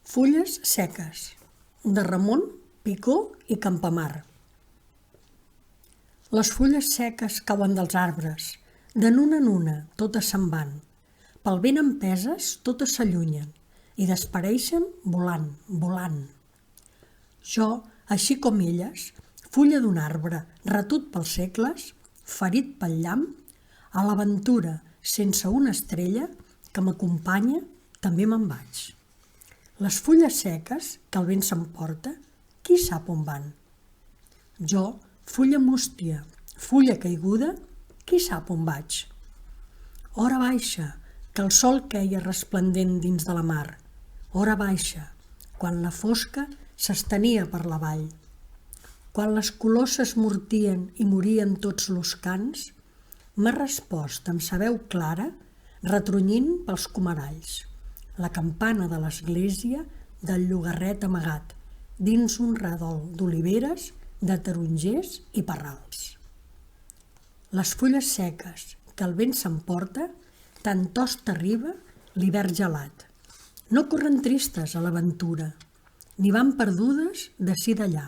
Fulles seques, de Ramon Picó i Campamar. Les fulles seques cauen dels arbres, de nuna en una, totes se'n van. Pel vent empeses, totes s'allunyen i despareixen volant, volant. Jo, així com elles, fulla d'un arbre, retut pels segles, ferit pel llamp, a l'aventura, sense una estrella, que m'acompanya, també me'n vaig. Les fulles seques, que el vent s'emporta, qui sap on van? Jo, fulla mústia, fulla caiguda, qui sap on vaig? Hora baixa, que el sol queia resplendent dins de la mar. Hora baixa, quan la fosca s'estenia per la vall. Quan les colosses mortien i morien tots los cants, m'ha respost amb sa veu clara, retrunyint pels comaralls, la campana de l'església del llogarret amagat, dins un redol d'oliveres, de tarongers i parrals. Les fulles seques, que el vent s'emporta, tan tost arriba l'hivern gelat. No corren tristes a l'aventura, ni van perdudes d'ací d'allà.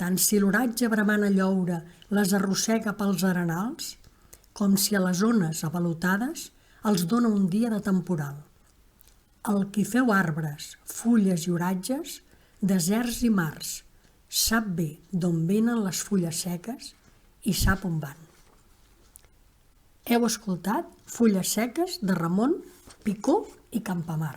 Tant si l'oratge bramant a lloure les arrossega pels arenals, com si a les ones avalotades els dóna un dia de temporal. El qui feu arbres, fulles i oratges, deserts i mars, sap bé d'on venen les fulles seques i sap on van. Heu escoltat Fulles seques de Ramon Picó i Campamar.